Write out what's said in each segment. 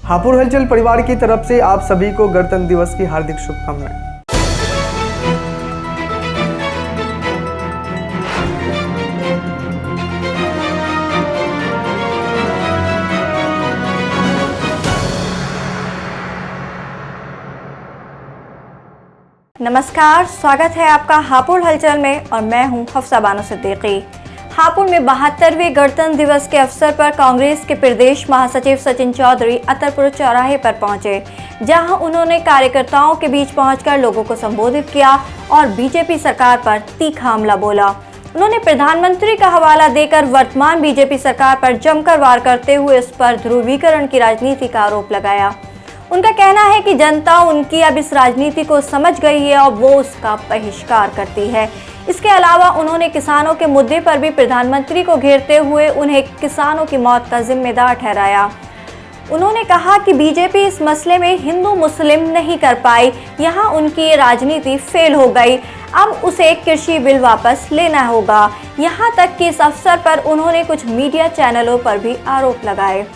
हापुड़ हलचल परिवार की तरफ से आप सभी को गणतंत्र दिवस की हार्दिक शुभकामनाएं। नमस्कार, स्वागत है आपका हापुड़ हलचल में और मैं हूं हफ्सा बानो सिद्दीकी। हापुड़ में 72वें गणतंत्र दिवस के अवसर पर कांग्रेस के प्रदेश महासचिव सचिन चौधरी अतरपुर चौराहे पर पहुंचे, जहां उन्होंने कार्यकर्ताओं के बीच पहुंचकर लोगों को संबोधित किया और बीजेपी सरकार पर तीखा हमला बोला। उन्होंने प्रधानमंत्री का हवाला देकर वर्तमान बीजेपी सरकार पर जमकर वार करते हुए उस पर ध्रुवीकरण की राजनीति का आरोप लगाया। उनका कहना है कि जनता उनकी अब इस राजनीति को समझ गई है और वो उसका बहिष्कार करती है। इसके अलावा उन्होंने किसानों के मुद्दे पर भी प्रधानमंत्री को घेरते हुए उन्हें किसानों की मौत का जिम्मेदार ठहराया। उन्होंने कहा कि बीजेपी इस मसले में हिंदू मुस्लिम नहीं कर पाई, यहाँ उनकी ये राजनीति फेल हो गई। अब उसे कृषि बिल वापस लेना होगा। यहाँ तक कि इस अवसर पर उन्होंने कुछ मीडिया चैनलों पर भी आरोप लगाए।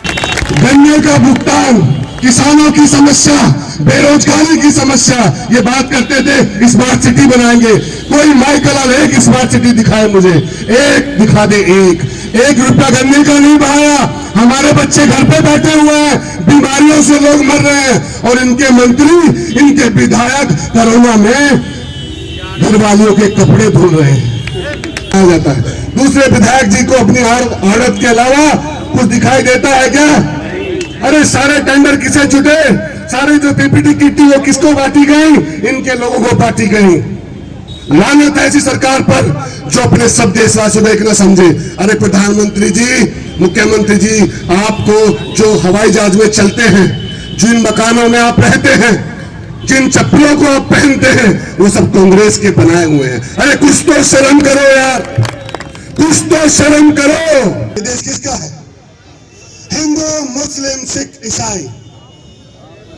गन्ने का भुगतान, किसानों की समस्या, बेरोजगारी की समस्या, ये बात करते थे स्मार्ट सिटी बनाएंगे। कोई माइकल एक स्मार्ट सिटी दिखाए मुझे, एक दिखा दे। एक रुपया गन्ने का नहीं बढ़ाया। हमारे बच्चे घर पे बैठे हुए हैं, बीमारियों से लोग मर रहे हैं और इनके मंत्री, इनके विधायक कोरोना में घरवालियों के कपड़े धुल रहे हैं। आ जाता है दूसरे विधायक जी को अपनी औरत के अलावा कुछ दिखाई देता है क्या? अरे सारे टेंडर किसे छूटे? सारी जो पीपीटी किट थी वो किसको बांटी गई? इनके लोगों को बांटी गई। लानत है ऐसी सरकार पर जो अपने सब देशवासियों को एक न समझे। अरे प्रधानमंत्री जी, मुख्यमंत्री जी, आपको जो हवाई जहाज में चलते हैं, जिन मकानों में आप रहते हैं, जिन चप्पलों को आप पहनते हैं, वो सब कांग्रेस के बनाए हुए हैं। अरे कुछ तो शर्म करो यार, कुछ तो शर्म करो। ये देश किसका है? हिंदू, मुस्लिम, सिख, ईसाई,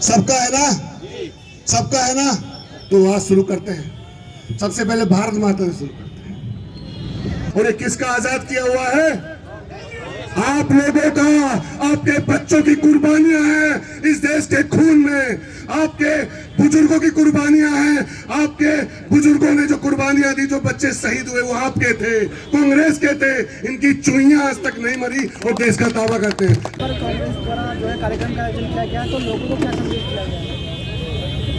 सबका है ना? सबका है ना? तो आज शुरू करते हैं। सबसे पहले भारत माता से शुरू करते हैं। और ये किसका आजाद किया हुआ है? आप लोगों का, आपके बच्चों की कुर्बानियां हैं इस देश के खून में। आपके बुजुर्गों की कुर्बानियां हैं। आपके बुजुर्गों ने जो कुर्बानियां दी, जो बच्चे शहीद हुए, वो आपके थे, कांग्रेस के थे। इनकी चुईयां आज तक नहीं मरी और देश का दावा करते हैं। पर कांग्रेस द्वारा जो है कार्यक्रम का आयोजन किया गया, तो लोगों को क्या संदेश दिया गया?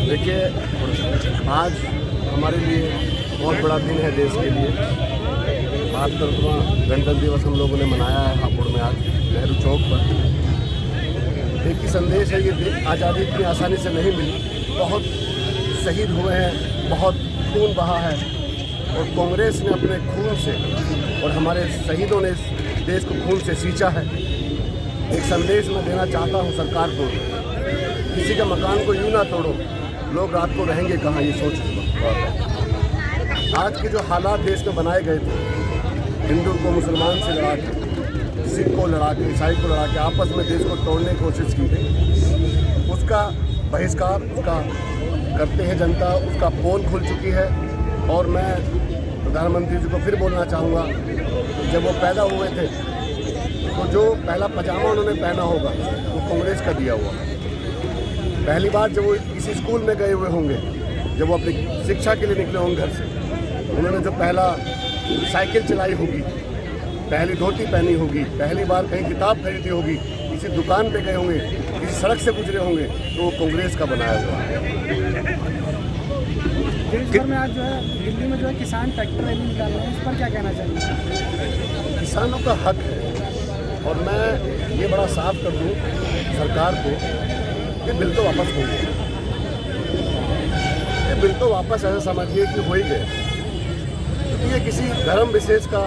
देखिए, आज हमारे लिए बहुत बड़ा दिन है देश के लिए। 72वां गणतंत्र दिवस हम लोगों ने मनाया है हापुड़ में आज नेहरू चौक पर। एक ही संदेश है, ये आज़ादी इतनी आसानी से नहीं मिली। बहुत शहीद हुए हैं, बहुत खून बहा है और कांग्रेस ने अपने खून से और हमारे शहीदों ने इस देश को खून से सींचा है। एक संदेश मैं देना चाहता हूँ सरकार को, किसी का मकान को यूँ ना तोड़ो, लोग रात को रहेंगे कहाँ, ये सोच। आज के जो हालात देश में बनाए गए थे, हिंदू को मुसलमान से लड़ा के, सिख को लड़ा के, ईसाई को लड़ा के आपस में देश को तोड़ने की कोशिश की गई, उसका बहिष्कार उसका करते हैं जनता। उसका पोल खुल चुकी है। और मैं प्रधानमंत्री जी को फिर बोलना चाहूँगा, जब वो पैदा हुए थे तो जो पहला पजामा उन्होंने पहना होगा वो कांग्रेस का दिया हुआ। पहली बार जब वो किसी स्कूल में गए हुए होंगे, जब वो अपनी शिक्षा के लिए निकले होंगे घर से, उन्होंने जो पहला साइकिल चलाई होगी, पहली धोती पहनी होगी, पहली बार कहीं किताब खरीदी होगी, किसी दुकान पे गए होंगे, किसी सड़क से गुजरे होंगे, तो वो कांग्रेस का बनाया हुआ है। देश भर में आज जो है दिल्ली में जो है किसान ट्रैक्टर रैली निकाल रहे हैं, इस पर क्या कहना चाहिए? किसानों का हक है और मैं ये बड़ा साफ कर दूँ सरकार को, ये बिल तो वापस हो गया। ये बिल तो वापस ऐसा समझिए कि हो ही गए, क्योंकि ये किसी धर्म विशेष का,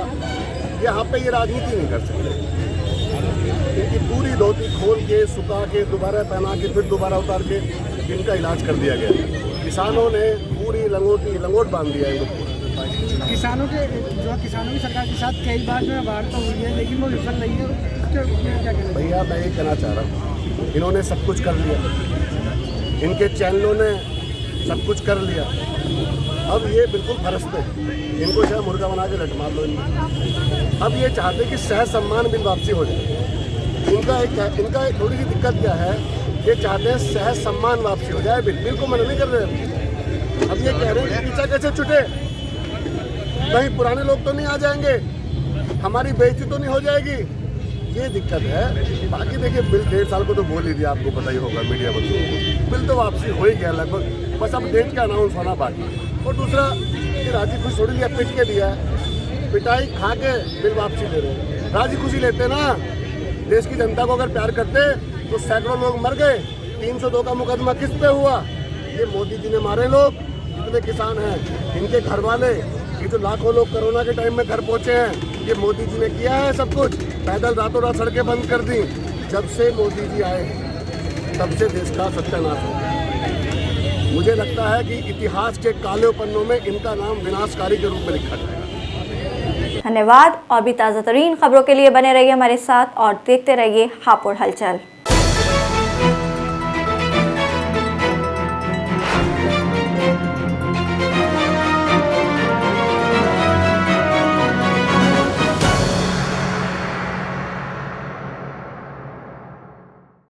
यहाँ पे ये राजनीति नहीं कर सकते। इनकी पूरी धोती खोल के, सुखा के, दोबारा पहना के, फिर दोबारा उतार के इनका इलाज कर दिया गया। किसानों ने पूरी लंगोट बांध दिया है इनको। किसानों की सरकार के साथ कई बार जो है वार्ता हुई है, लेकिन वो विफल रही है। क्या कहना? भैया मैं ये कहना चाह रहा हूँ, इन्होंने सब कुछ कर लिया, इनके चैनलों ने सब कुछ कर लिया। अब ये बिल्कुल फरसते हैं, इनको चाहे मुर्गा बना के लट मार लो इनको। अब ये चाहते कि सहज सम्मान बिल वापसी हो जाए। इनका थोड़ी सी दिक्कत क्या है ये चाहते हैं सहज सम्मान वापसी हो जाए। बिल को मना नहीं कर रहे हैं। अब ये कह रहे हैं कि पीछा कैसे छुटे, कहीं पुराने लोग तो नहीं आ जाएंगे, हमारी बेइज्जती तो नहीं हो जाएगी, ये दिक्कत है। बाकी देखिए बिल 1.5 साल को तो बोल ही दिया, आपको पता ही होगा मीडिया बंधुओं को, बिल तो वापसी हो ही गया लगभग, बस अब डेट का अनाउंस होना बाकी। और दूसरा कि राजी खुशी थोड़ी लिया, पिट के दिया है, पिटाई खा के बिल वापसी ले रहे हैं। राजी खुशी लेते ना, देश की जनता को अगर प्यार करते तो सैकड़ों लोग मर गए। 302 का मुकदमा किस पे हुआ? ये मोदी जी ने मारे लोग। जितने किसान हैं, इनके घर वाले, ये जो लाखों लोग कोरोना के टाइम में घर पहुंचे हैं, ये मोदी जी ने किया है सब कुछ। पैदल रातों रात सड़कें बंद कर दी। जब से मोदी जी आए तब से देश का सत्यानाश हो गया। मुझे लगता है कि इतिहास के काले पन्नों में इनका नाम विनाशकारी के रूप में लिखा जाएगा। धन्यवाद। और भी ताज़ा तरीन खबरों के लिए बने रहिए हमारे साथ और देखते रहिए हापुड़ हलचल।